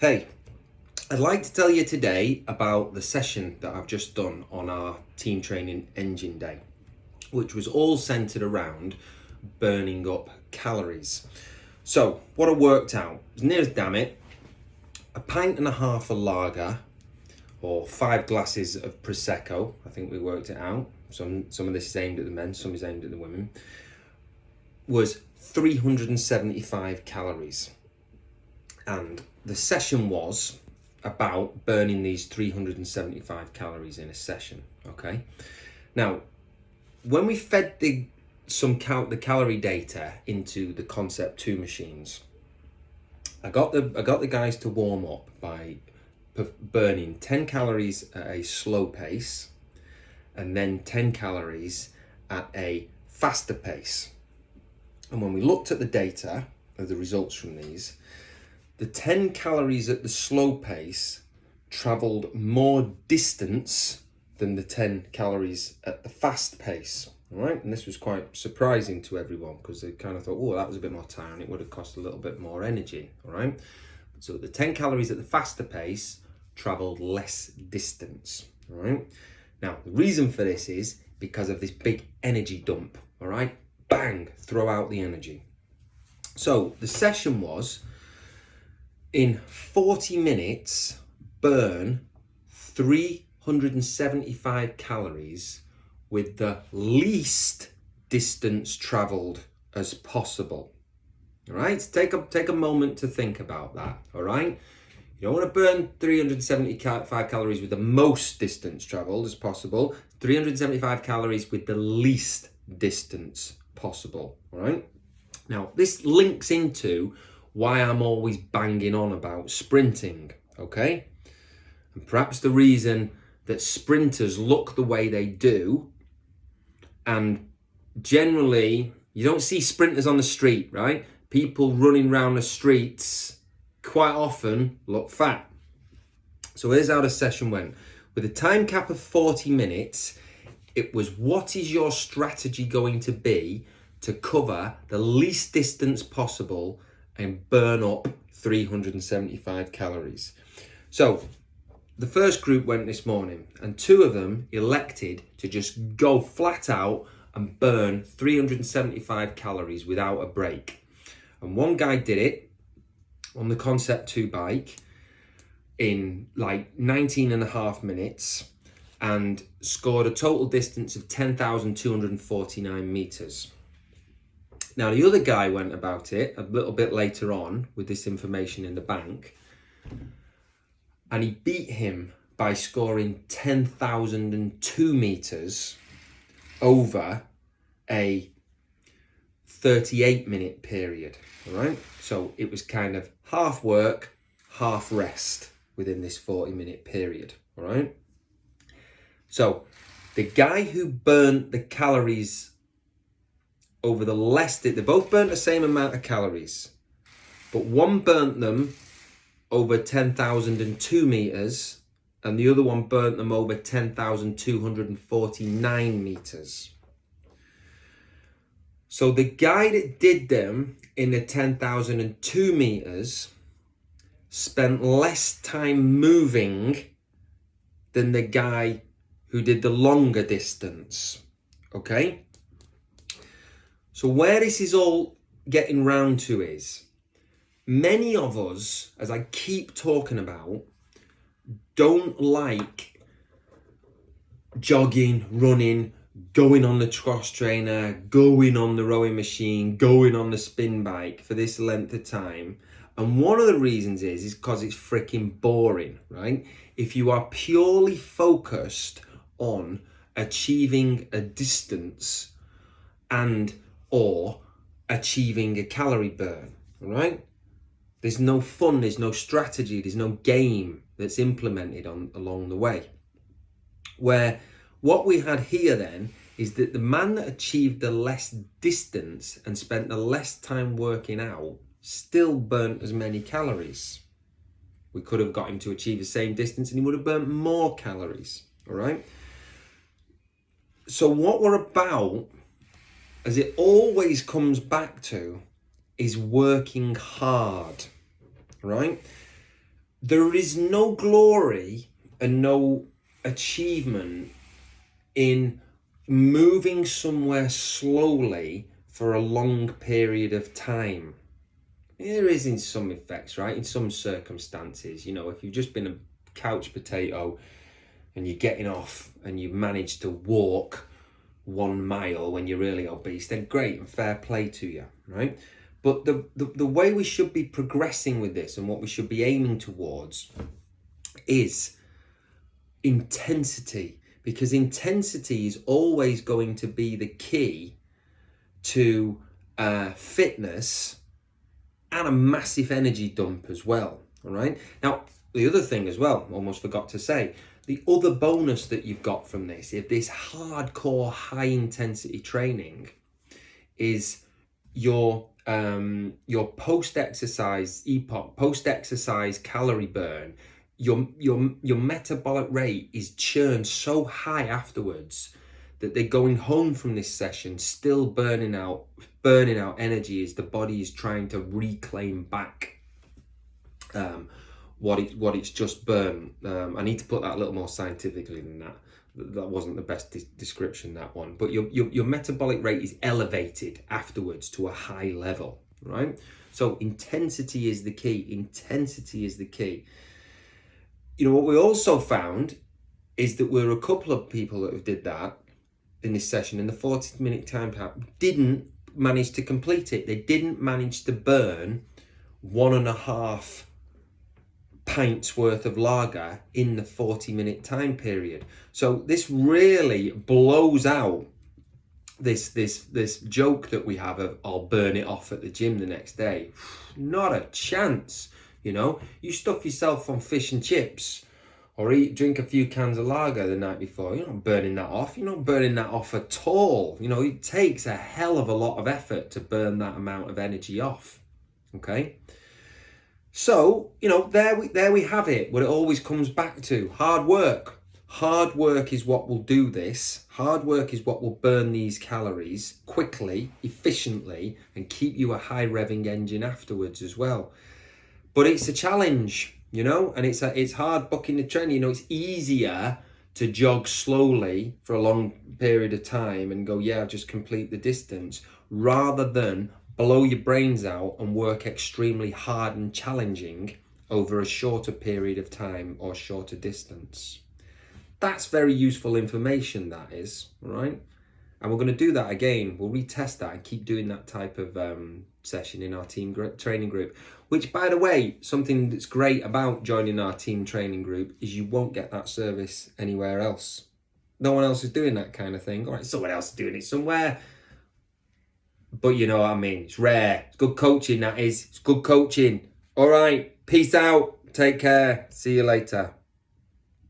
Hey, I'd like to tell you today about the session that I've just done on our team training engine day, which was all centered around burning up calories. So what I worked out, as near as damn it, a pint and a half of lager or 5 glasses of Prosecco, I think we worked it out. Some of this is aimed at the men, some is aimed at the women, was 375 calories. And the session was about burning these 375 calories in a session, okay? Now, when we fed the calorie data into the Concept 2 machines, I got the guys to warm up by burning 10 calories at a slow pace and then 10 calories at a faster pace. And when we looked at the data of the results from these, the 10 calories at the slow pace traveled more distance than the 10 calories at the fast pace. All right, and this was quite surprising to everyone because they kind of thought, oh, that was a bit more tiring. It would have cost a little bit more energy. All right, so the 10 calories at the faster pace traveled less distance. All right, now the reason for this is because of this big energy dump. All right, bang, throw out the energy. So the session was, in 40 minutes, burn 375 calories with the least distance traveled as possible. All right, take a moment to think about that. All right, you don't want to burn 375 calories with the most distance traveled as possible. 375 calories with the least distance possible. All right, now this links into why I'm always banging on about sprinting, okay? And perhaps the reason that sprinters look the way they do, and generally you don't see sprinters on the street, right? People running around the streets quite often look fat. So here's how the session went. With a time cap of 40 minutes, it was, what is your strategy going to be to cover the least distance possible and burn up 375 calories. So the first group went this morning and 2 of them elected to just go flat out and burn 375 calories without a break. And one guy did it on the Concept 2 bike in like 19 and a half minutes and scored a total distance of 10,249 meters. Now, the other guy went about it a little bit later on with this information in the bank, and he beat him by scoring 10,002 meters over a 38-minute period, all right? So it was kind of half work, half rest within this 40-minute period, all right? So the guy who burnt the calories over the less, they both burnt the same amount of calories, but one burnt them over 10,002 meters and the other one burnt them over 10,249 meters. So the guy that did them in the 10,002 meters spent less time moving than the guy who did the longer distance, okay? So where this is all getting round to is, many of us, as I keep talking about, don't like jogging, running, going on the cross trainer, going on the rowing machine, going on the spin bike for this length of time. And one of the reasons is because it's freaking boring, right? If you are purely focused on achieving a distance and or achieving a calorie burn, all right? There's no fun, there's no strategy, there's no game that's implemented along the way. Where what we had here then is that the man that achieved the less distance and spent the less time working out still burnt as many calories. We could have got him to achieve the same distance and he would have burnt more calories, all right? So what we're about, as it always comes back to, is working hard, right? There is no glory and no achievement in moving somewhere slowly for a long period of time. There is in some effects, right? In some circumstances, you know, if you've just been a couch potato and you're getting off and you've managed to walk 1 mile when you're really obese, then great and fair play to you, right? But the way we should be progressing with this and what we should be aiming towards is intensity, because intensity is always going to be the key to fitness and a massive energy dump as well. All right. Now, the other thing as well, almost forgot to say, the other bonus that you've got from this, if this hardcore, high intensity training, is your post exercise EPOC, post exercise calorie burn. Your metabolic rate is churned so high afterwards that they're going home from this session still burning out energy as the body is trying to reclaim back what it's just burned. I need to put that a little more scientifically than that. That wasn't the best description, that one. But your metabolic rate is elevated afterwards to a high level, right? So intensity is the key. Intensity is the key. You know, what we also found is that there were a couple of people that did that in this session in the 40-minute time cap didn't manage to complete it. They didn't manage to burn 1.5 pints worth of lager in the 40-minute time period. So this really blows out this joke that we have of I'll burn it off at the gym the next day. Not a chance. You know, you stuff yourself on fish and chips or drink a few cans of lager the night before. You're not burning that off. You're not burning that off at all. You know, it takes a hell of a lot of effort to burn that amount of energy off. Okay. So, you know, there we have it. What it always comes back to: hard work. Hard work is what will do this. Hard work is what will burn these calories quickly, efficiently, and keep you a high revving engine afterwards as well. But it's a challenge, you know, and it's hard booking the training. You know, it's easier to jog slowly for a long period of time and go, yeah, I'll just complete the distance, rather than blow your brains out and work extremely hard and challenging over a shorter period of time or shorter distance. That's very useful information, that is, right? And we're going to do that again. We'll retest that and keep doing that type of session in our team training group, which, by the way, something that's great about joining our team training group is you won't get that service anywhere else. No one else is doing that kind of thing. All right, someone else is doing it somewhere. But you know what I mean. It's rare. It's good coaching, that is. It's good coaching. All right. Peace out. Take care. See you later.